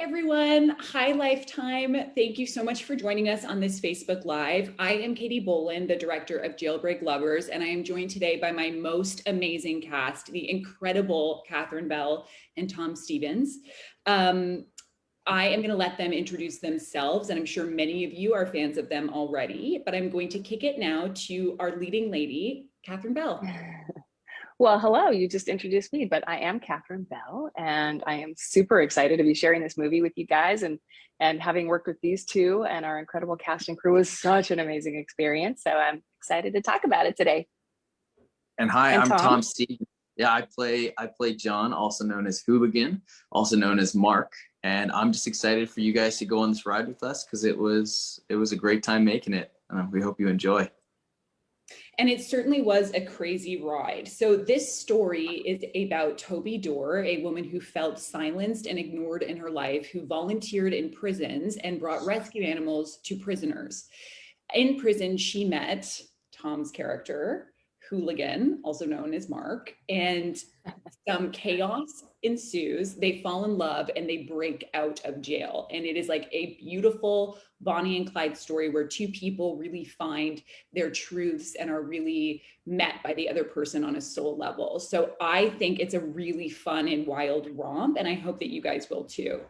everyone. Hi, Lifetime. Thank you so much for joining us on this Facebook Live. I am Katie Boland, the director of Jailbreak Lovers, and I am joined today by my most amazing cast, the incredible Catherine Bell and Tom Stevens. I am going to let them introduce themselves, and I'm sure many of you are fans of them already, but I'm going to kick it now to our leading lady, Catherine Bell. Well, hello, you just introduced me, but I am Catherine Bell, and I am super excited to be sharing this movie with you guys. And having worked with these two and our incredible cast and crew was such an amazing experience. So I'm excited to talk about it today. And hi, I'm Tom. Tom Stevens. Yeah, I play John, also known as Hooligan, also known as Mark. And I'm just excited for you guys to go on this ride with us because it was a great time making it. We hope you enjoy. And it certainly was a crazy ride. So this story is about Toby Dorr, a woman who felt silenced and ignored in her life, who volunteered in prisons and brought rescue animals to prisoners. In prison, she met Tom's character, Hooligan, also known as Mark, and some chaos ensues. They fall in love and they break out of jail. And it is like a beautiful Bonnie and Clyde story where two people really find their truths and are really met by the other person on a soul level. So I think it's a really fun and wild romp, and I hope that you guys will too.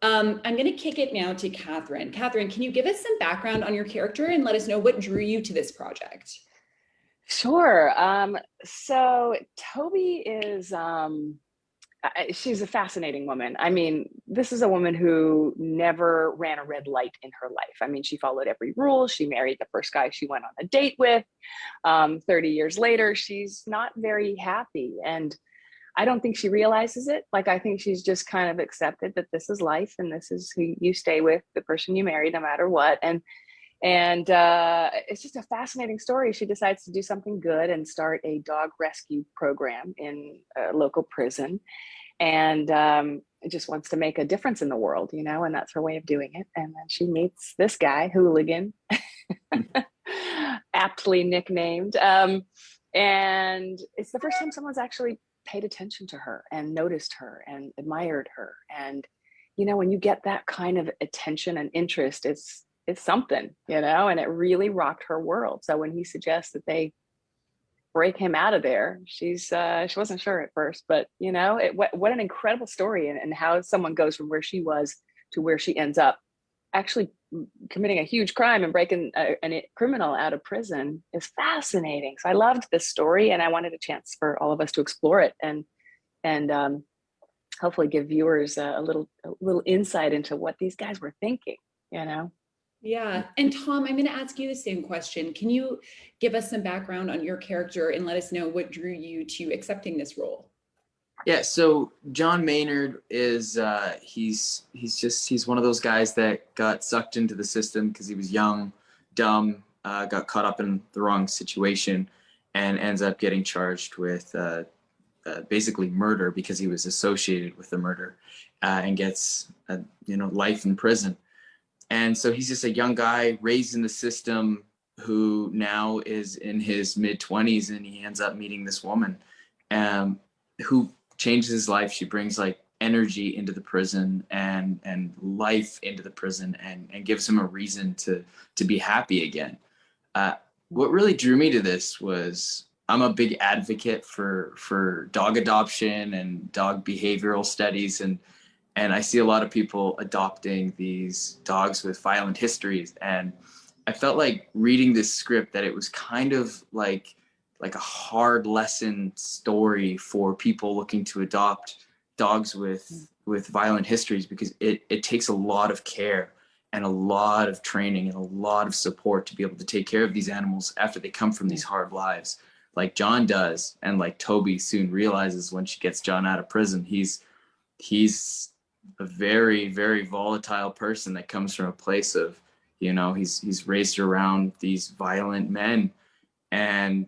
I'm going to kick it now to Catherine. Catherine, can you give us some background on your character and let us know what drew you to this project? Sure. So Toby is, she's a fascinating woman. I mean, this is a woman who never ran a red light in her life. I mean, she followed every rule. She married the first guy she went on a date with. 30 years later, she's not very happy. And I don't think she realizes it. Like, I think she's just kind of accepted that this is life and this is who you stay with, the person you marry, no matter what. And it's just a fascinating story. She decides to do something good and start a dog rescue program in a local prison, and just wants to make a difference in the world, you know, and that's her way of doing it. And then she meets this guy, Hooligan, aptly nicknamed, and it's the first time someone's actually paid attention to her and noticed her and admired her. And you know, when you get that kind of attention and interest, it's something, you know, and it really rocked her world. So when he suggests that they break him out of there, she wasn't sure at first, but you know, what an incredible story, and how someone goes from where she was to where she ends up actually committing a huge crime and breaking a criminal out of prison is fascinating. So I loved this story, and I wanted a chance for all of us to explore it and hopefully give viewers a little insight into what these guys were thinking, you know. Yeah. And Tom, I'm going to ask you the same question. Can you give us some background on your character and let us know what drew you to accepting this role? Yeah, so John Maynard is he's one of those guys that got sucked into the system because he was young, dumb, got caught up in the wrong situation, and ends up getting charged with basically murder because he was associated with the murder, and gets life in prison. And so he's just a young guy raised in the system who now is in his mid-20s, and he ends up meeting this woman who changes his life. She brings like energy into the prison and life into the prison and gives him a reason to be happy again. What really drew me to this was I'm a big advocate for dog adoption and dog behavioral studies, and I see a lot of people adopting these dogs with violent histories. And I felt like reading this script that it was kind of like a hard lesson story for people looking to adopt dogs with violent histories, because it takes a lot of care and a lot of training and a lot of support to be able to take care of these animals after they come from these hard lives, like John does, and like Toby soon realizes when she gets John out of prison. He's a very, very volatile person that comes from a place of, you know, he's raised around these violent men. And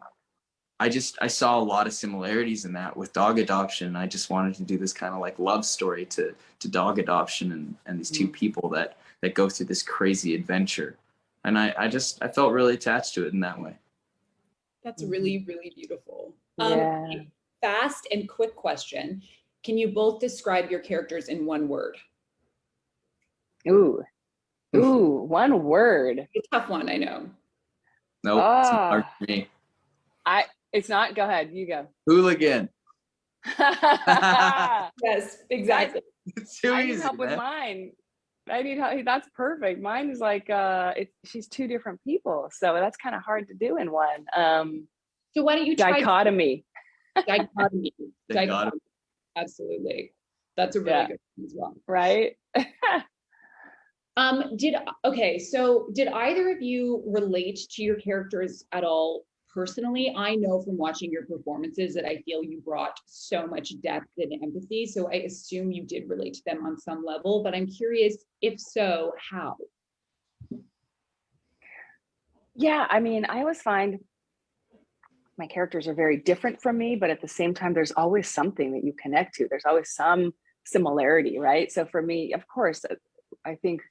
I saw a lot of similarities in that with dog adoption. I just wanted to do this kind of like love story to dog adoption and these two people that go through this crazy adventure. And I felt really attached to it in that way. That's really, really beautiful. Yeah. Fast and quick question. Can you both describe your characters in one word? Ooh, ooh, one word. It's a tough one, I know. Nope, it's not hard for me. It's not. Go ahead, you go. Hooligan. Yes, exactly. It's too I easy, need help with man. mine. I need help. That's perfect. Mine is like she's two different people, so that's kind of hard to do in one. So why don't you try Dichotomy. dichotomy? Dichotomy. Absolutely. That's a really Yeah. good one as well. Right? So did either of you relate to your characters at all personally? I know from watching your performances that I feel you brought so much depth and empathy. So I assume you did relate to them on some level, but I'm curious, if so, how? Yeah, I mean, I always find my characters are very different from me, but at the same time, there's always something that you connect to. There's always some similarity, right? So for me, of course, I think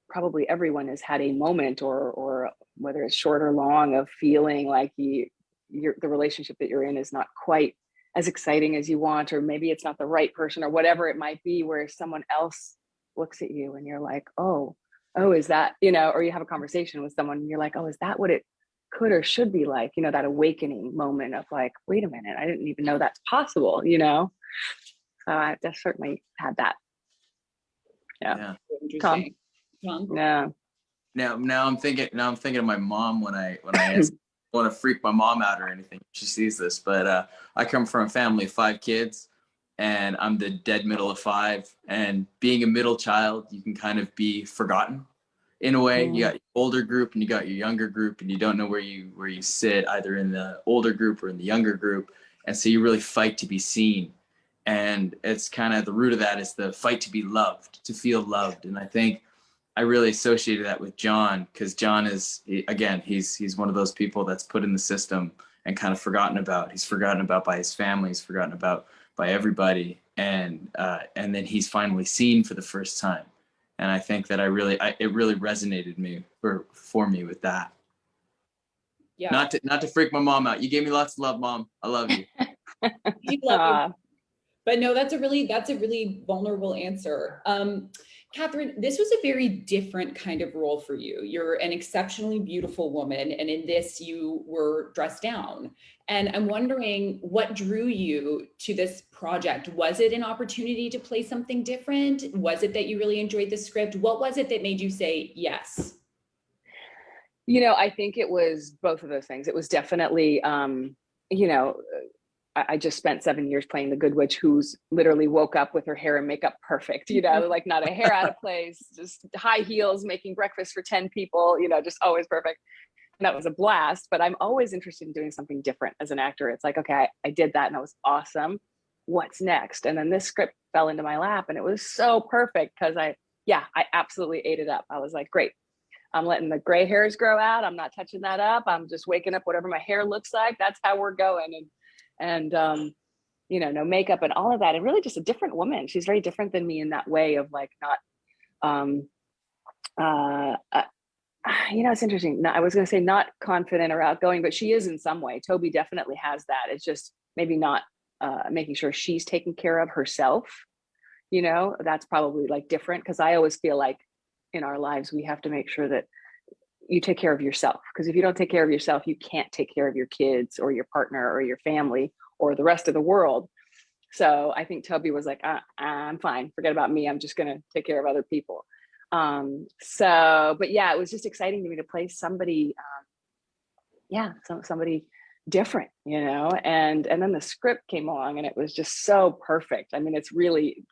probably everyone has had a moment, or whether it's short or long, of feeling like the relationship that you're in is not quite as exciting as you want, or maybe it's not the right person, or whatever it might be, where someone else looks at you and you're like, oh, is that, or you have a conversation with someone and you're like, oh, is that what it could or should be like, that awakening moment of like, wait a minute, I didn't even know that's possible, So I just certainly had that. Yeah. Interesting. Tom? Yeah. Now I'm thinking of my mom when I ask, want to freak my mom out or anything. She sees this, but I come from a family of 5 kids, and I'm the dead middle of 5. And being a middle child, you can kind of be forgotten in a way. You got your older group and you got your younger group, and you don't know where you sit, either in the older group or in the younger group, and so you really fight to be seen. And it's kind of the root of that is the fight to be loved, to feel loved. And I think I really associated that with John, because John is, again, he's one of those people that's put in the system and kind of forgotten about. He's forgotten about by his family. He's forgotten about by everybody, and then he's finally seen for the first time. And I think that it really resonated for me with that. Yeah. Not to freak my mom out. You gave me lots of love, Mom. I love you. You love you. But no, that's a really vulnerable answer. Catherine, this was a very different kind of role for you. You're an exceptionally beautiful woman, and in this you were dressed down. And I'm wondering what drew you to this project. Was it an opportunity to play something different? Was it that you really enjoyed the script? What was it that made you say yes? I think it was both of those things. It was definitely, I just spent 7 years playing the Good Witch, who's literally woke up with her hair and makeup perfect, like not a hair out of place, just high heels, making breakfast for 10 people, just always perfect. And that was a blast, but I'm always interested in doing something different as an actor. It's like, okay, I did that and that was awesome. What's next? And then this script fell into my lap and it was so perfect because I absolutely ate it up. I was like, great. I'm letting the gray hairs grow out. I'm not touching that up. I'm just waking up whatever my hair looks like. That's how we're going. And no makeup and all of that. And really just a different woman. She's very different than me in that way of like it's interesting. I was going to say not confident or outgoing, but she is in some way. Toby definitely has that. It's just maybe not making sure she's taking care of herself. That's probably like different, because I always feel like in our lives, we have to make sure that you take care of yourself, because if you don't take care of yourself, you can't take care of your kids or your partner or your family or the rest of the world. So I think Toby was like, I'm fine. Forget about me. I'm just going to take care of other people. But yeah, it was just exciting to me to play somebody, somebody different, and then the script came along and it was just so perfect. I mean, it's really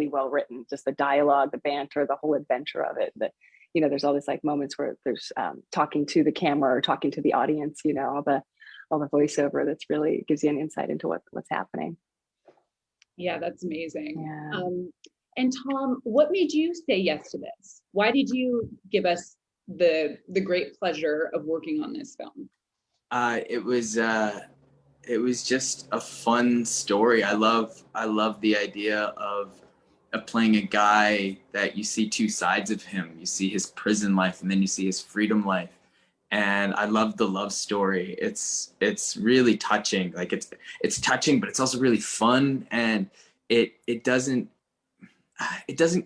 well written, just the dialogue, the banter, the whole adventure of it. That, there's all these like moments where there's talking to the camera or talking to the audience, all the voiceover that's really gives you an insight into what's happening. Yeah, that's amazing. Yeah. And Tom, what made you say yes to this? Why did you give us the great pleasure of working on this film? It was just a fun story. I love the idea of playing a guy that you see 2 sides of him. You see his prison life and then you see his freedom life. And I love the love story. It's really touching. Like it's touching, but it's also really fun. And it doesn't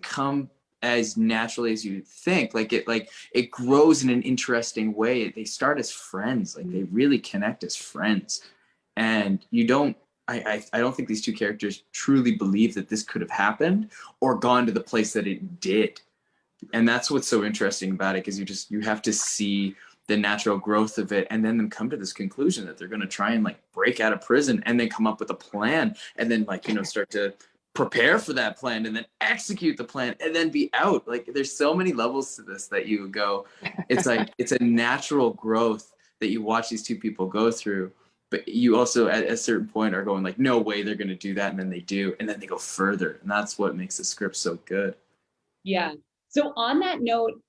come as naturally as you think. Like it grows in an interesting way. They start as friends, like they really connect as friends. And you don't, I don't think these two characters truly believe that this could have happened or gone to the place that it did. And that's what's so interesting about it, because you have to see the natural growth of it, and then them come to this conclusion that they're going to try and like break out of prison and then come up with a plan, and then like, you know, start to prepare for that plan and then execute the plan and then be out. Like there's so many levels to this that you go, it's like it's a natural growth that you watch these two people go through, but you also at a certain point are going like, no way they're going to do that, and then they do, and then they go further, and that's what makes the script so good. Yeah. So on that note,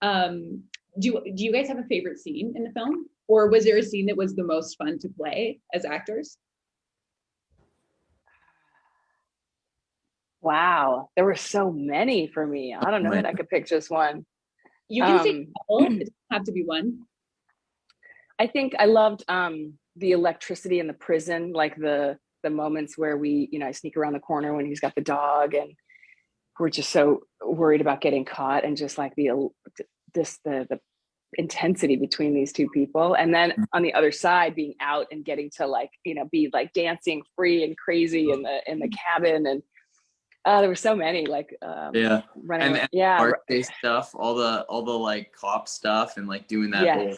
do you guys have a favorite scene in the film, or was there a scene that was the most fun to play as actors? Wow, there were so many for me. I don't know that I could pick just one. You can say a couple. It doesn't have to be one. I think I loved the electricity in the prison, like the moments where we, you know, I sneak around the corner when he's got the dog, and we're just so worried about getting caught, and just like the intensity between these two people. And then on the other side, being out and getting to like, you know, be like dancing free and crazy in the cabin. And there were so many like running and stuff, all the like cop stuff, and like doing that whole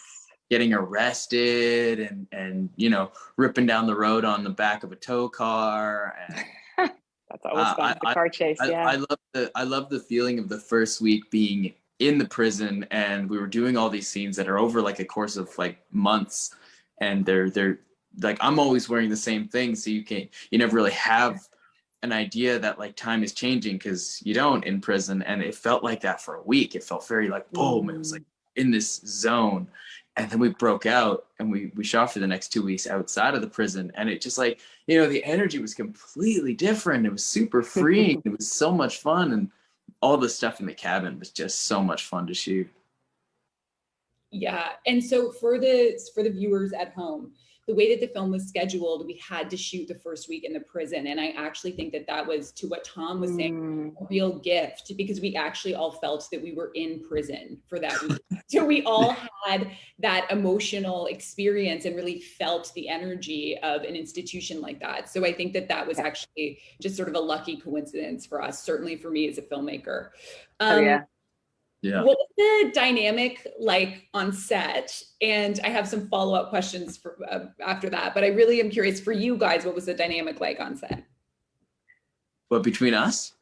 getting arrested and you know, ripping down the road on the back of a tow car. And that's always fun. The car chase. I love the feeling of the first week being in the prison, and we were doing all these scenes that are over like a course of like months, and they're like, I'm always wearing the same thing, so you never really have an idea that like time is changing, because you don't in prison. And it felt like that for a week. It felt very like boom, it was like in this zone. And then we broke out, and we shot for the next 2 weeks outside of the prison, and it just like, you know, the energy was completely different. It was super freeing. It was so much fun, and all the stuff in the cabin was just so much fun to shoot. Yeah. And so for the viewers at home, the way that the film was scheduled, we had to shoot the first week in the prison. And I actually think that was, to what Tom was saying, a real gift, because we actually all felt that we were in prison for that week. So we all had that emotional experience and really felt the energy of an institution like that. So I think that was actually just sort of a lucky coincidence for us, certainly for me as a filmmaker. Yeah. What was the dynamic like on set? And I have some follow-up questions for after that, but I really am curious for you guys, what was the dynamic like on set? What, between us?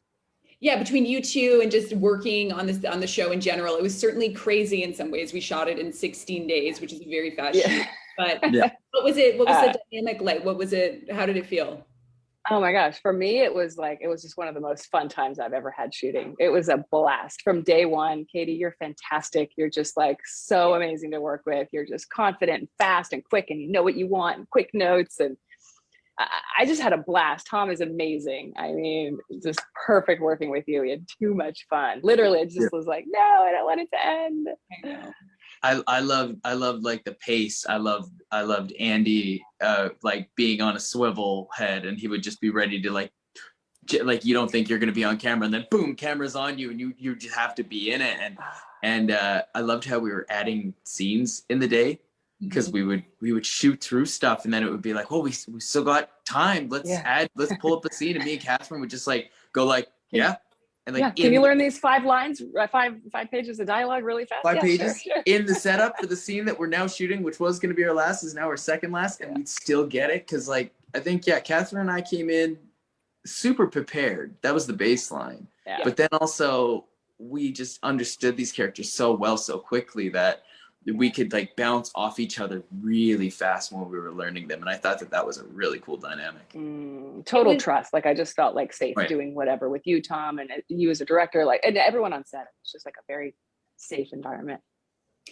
Yeah, between you two and just working on the show in general. It was certainly crazy in some ways. We shot it in 16 days, which is a very fast shoot. But what was the dynamic like? How did it feel? Oh my gosh. For me, it was just one of the most fun times I've ever had shooting. It was a blast from day one. Katie, you're fantastic. You're just like so amazing to work with. You're just confident and fast and quick, and you know what you want, and quick notes. And I just had a blast. Tom is amazing. I mean, just perfect working with you. We had too much fun. Literally, it just was like, no, I don't want it to end. I know. I loved like the pace. I loved Andy like being on a swivel head, and he would just be ready to like you don't think you're going to be on camera, and then boom, camera's on you, and you just have to be in it. And I loved how we were adding scenes in the day, because we would shoot through stuff, and then it would be like, well, we still got time. Let's pull up the scene, and me and Catherine would just like go like, and like, can you learn these 5 lines, five pages of dialogue really fast? 5 pages sure. In the setup for the scene that we're now shooting, which was going to be our last, is now our second last, and we'd still get it. Because like, I think, Catherine and I came in super prepared. That was the baseline. Yeah. But then also we just understood these characters so well, so quickly, that we could like bounce off each other really fast when we were learning them. And I thought that was a really cool dynamic. Total trust. Like I just felt like safe doing whatever with you, Tom, and you as a director, like, and everyone on set. It's just like a very safe environment.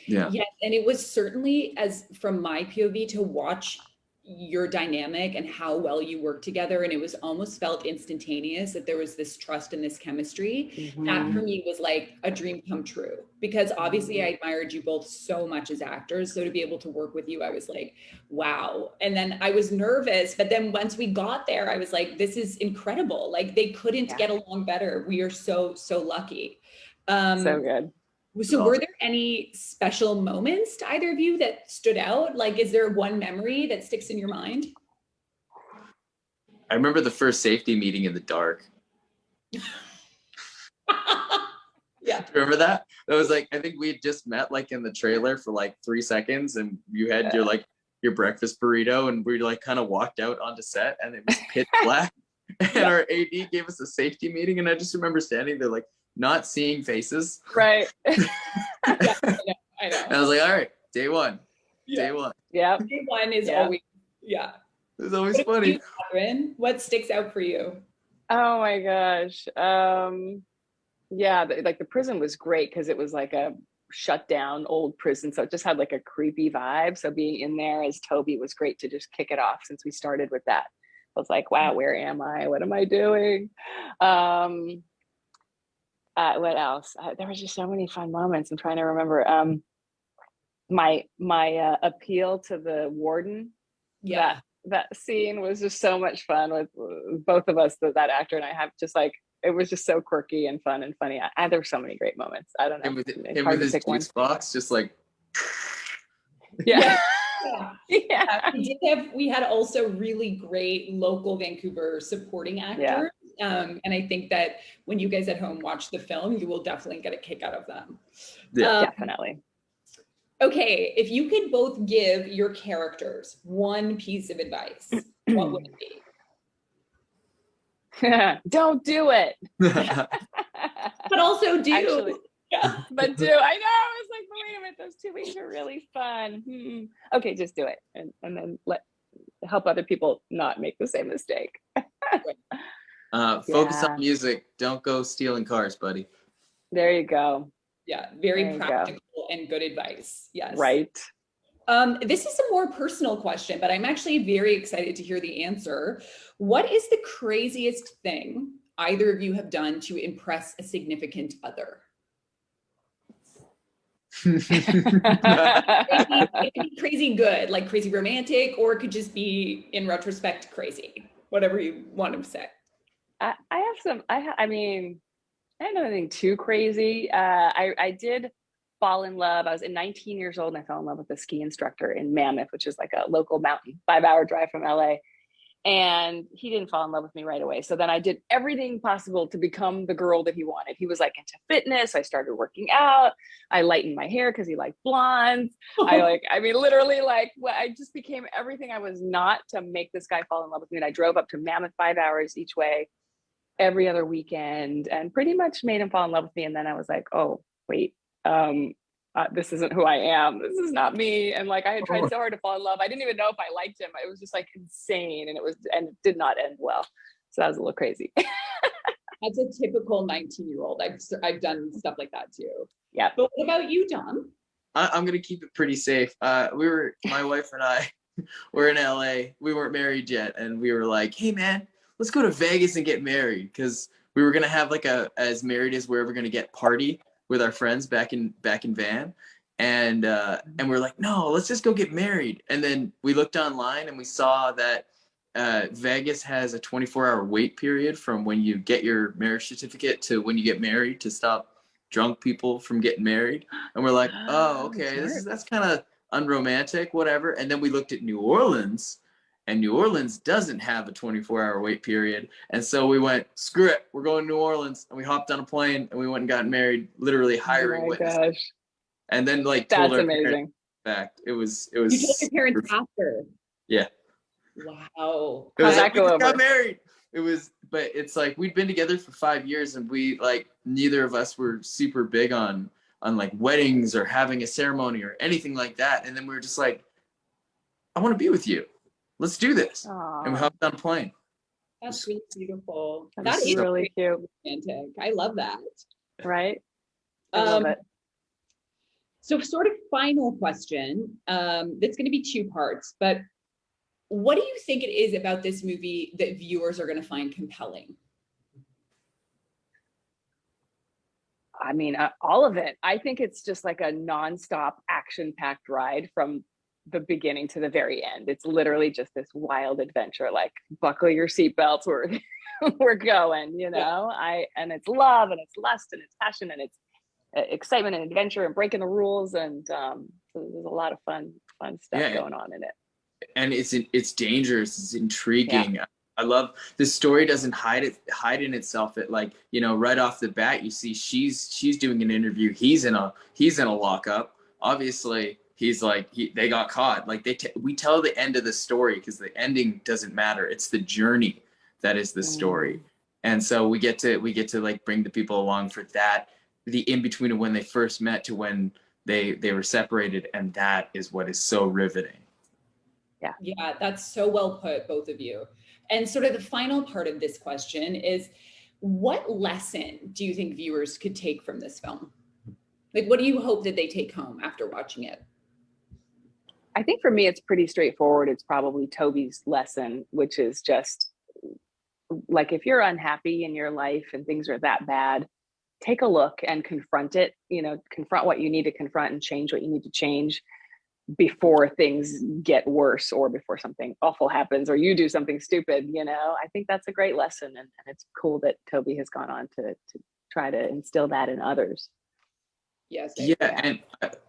Yeah. Yes. And it was certainly, as from my POV, to watch your dynamic and how well you work together, and it was almost felt instantaneous that there was this trust and this chemistry. That for me was like a dream come true, because obviously I admired you both so much as actors, so to be able to work with you, I was like, wow. And then I was nervous, but then once we got there, I was like, this is incredible. Like they couldn't get along better. We are so lucky. So good. So were there any special moments to either of you that stood out? Like, is there one memory that sticks in your mind? I remember the first safety meeting in the dark. Yeah. Remember that? That was like, I think we had just met like in the trailer for like 3 seconds, and you had your breakfast burrito, and we like kind of walked out onto set, and it was pitch black. And our AD gave us a safety meeting, and I just remember standing there like not seeing faces. Right. Yeah, I know. And I was like, all right, day one. Yeah. Day one. Yeah. Day one is always, yeah. It was always funny. Catherine, what sticks out for you? Oh my gosh. Yeah, like the prison was great because it was like a shut down old prison. So it just had like a creepy vibe. So being in there as Toby was great to just kick it off since we started with that. I was like, wow, where am I? What am I doing? What else? There was just so many fun moments. I'm trying to remember. My appeal to the warden. Yeah. That scene was just so much fun with both of us, that actor and I have just like, it was just so quirky and fun and funny. There were so many great moments. I don't know. And with his juice box, just like. Yeah. Yeah. We had also really great local Vancouver supporting actors. Yeah. And I think that when you guys at home watch the film, you will definitely get a kick out of them. Yeah, definitely. Okay, if you could both give your characters one piece of advice, what would it be? Don't do it. But also do. Actually, yeah, but do. I know. I was like, wait a minute, those 2 weeks are really fun. Okay, just do it, and then help other people not make the same mistake. Focus on music. Don't go stealing cars, buddy. There you go. Yeah, very practical and good advice. Yes. Right. This is a more personal question, but I'm actually very excited to hear the answer. What is the craziest thing either of you have done to impress a significant other? It could be crazy good, like crazy romantic, or it could just be, in retrospect, crazy. Whatever you want to say. I mean, I don't know anything too crazy. I did fall in love. I was 19 years old and I fell in love with a ski instructor in Mammoth, which is like a local mountain, 5-hour drive from LA. And he didn't fall in love with me right away. So then I did everything possible to become the girl that he wanted. He was like into fitness. I started working out. I lightened my hair because he liked blondes. Literally I just became everything I was not to make this guy fall in love with me. And I drove up to Mammoth 5 hours each way every other weekend and pretty much made him fall in love with me. And then I was like, oh, wait, this isn't who I am. This is not me. And like, I had tried so hard to fall in love. I didn't even know if I liked him. It was just like insane. And it did not end well. So that was a little crazy. That's a typical 19-year-old. I've done stuff like that too. Yeah. But what about you, Dom? I'm going to keep it pretty safe. My wife and I were in LA. We weren't married yet. And we were like, hey man, let's go to Vegas and get married. Cause we were going to have like a, as married as we're ever going to get party with our friends back in Van. And we're like, no, let's just go get married. And then we looked online and we saw that Vegas has a 24-hour wait period from when you get your marriage certificate to when you get married to stop drunk people from getting married. And we're like, oh, okay, that's kind of unromantic, whatever. And then we looked at New Orleans, and New Orleans doesn't have a 24-hour wait period. And so we went, screw it, we're going to New Orleans. And we hopped on a plane and we went and got married, literally hiring witnesses. Gosh. And then like told our amazing. Fact, it was. You told your parents after. Yeah. Wow. It was like, we got married. It was, but it's like we'd been together for 5 years, and we like neither of us were super big on like weddings or having a ceremony or anything like that. And then we were just like, I want to be with you. Let's do this. Aww. And we hopped on a plane. That's really beautiful. That's really cute. Romantic. I love that. Right. I love it. So sort of final question, that's going to be 2 parts, but what do you think it is about this movie that viewers are going to find compelling? I mean, all of it. I think it's just like a nonstop action-packed ride from the beginning to the very end. It's literally just this wild adventure, like buckle your seatbelts, we're going, you know. And it's love and it's lust and it's passion and it's excitement and adventure and breaking the rules. And so there's a lot of fun stuff going on in it. And it's dangerous. It's intriguing. Yeah. I love this story. Doesn't hide in itself. It, like, you know, right off the bat, you see she's doing an interview. He's in a lockup. Obviously, he's like they got caught. Like we tell the end of the story because the ending doesn't matter. It's the journey that is the story. And so we get to like bring the people along for that, the in between of when they first met to when they were separated, and that is what is so riveting. Yeah, that's so well put, both of you. And sort of the final part of this question is, what lesson do you think viewers could take from this film? Like, what do you hope that they take home after watching it? I think for me, it's pretty straightforward. It's probably Toby's lesson, which is just like, if you're unhappy in your life and things are that bad, take a look and confront it, you know, confront what you need to confront and change what you need to change before things get worse or before something awful happens or you do something stupid. You know, I think that's a great lesson. And it's cool that Toby has gone on to try to instill that in others. Yes. Yeah. And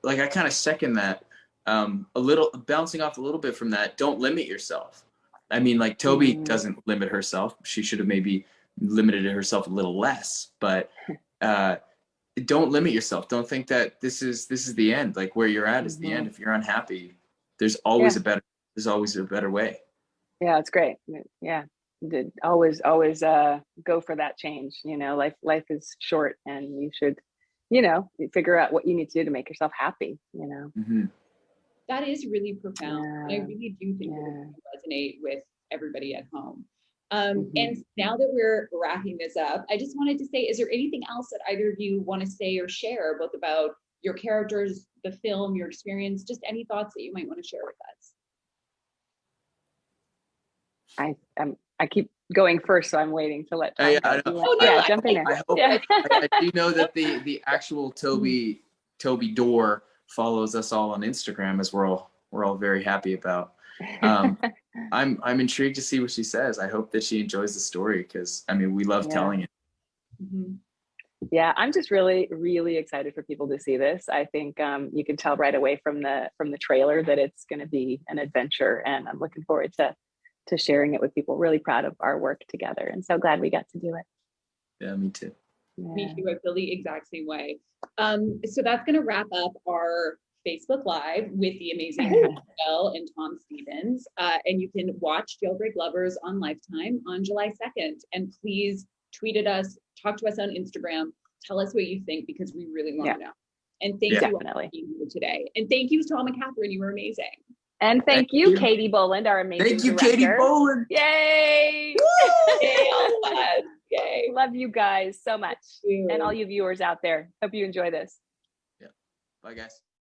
like, I kind of second that. A little bouncing off a little bit from that. Don't limit yourself. I mean, like, Toby doesn't limit herself. She should have maybe limited herself a little less, but don't limit yourself. Don't think that this is the end. Like, where you're at is the end. If you're unhappy, there's always a better way. Yeah, it's great. Yeah, always go for that change. You know, life is short, and you should, you know, figure out what you need to do to make yourself happy. You know, that is really profound. I really do think it will resonate with everybody at home. And now that we're wrapping this up, I just wanted to say, is there anything else that either of you want to say or share, both about your characters, the film, your experience, just any thoughts that you might want to share with us? I keep going first, so I'm waiting to let Tom jump in there. I do know that the actual Toby Door follows us all on Instagram, as we're all very happy about. I'm intrigued to see what she says. I hope that she enjoys the story, because I mean, we love telling it. Yeah, I'm just really, really excited for people to see this. I think you can tell right away from the trailer that it's going to be an adventure, and I'm looking forward to sharing it with people. Really proud of our work together, and so glad we got to do it. Yeah, me too. Yeah. Me too. I feel the exact same way. So that's going to wrap up our Facebook Live with the amazing Bell and Tom Stevens. And you can watch Jailbreak Lovers on Lifetime on July 2nd. And please tweet at us, talk to us on Instagram, tell us what you think, because we really want to know. And thank you all for being here today. And thank you, Tom and Catherine. You were amazing. And thank you, Katie Boland, our amazing director. Katie Boland. Yay! Yay, all of us. Yay. Love you guys so much. And all you viewers out there. Hope you enjoy this. Yeah. Bye, guys.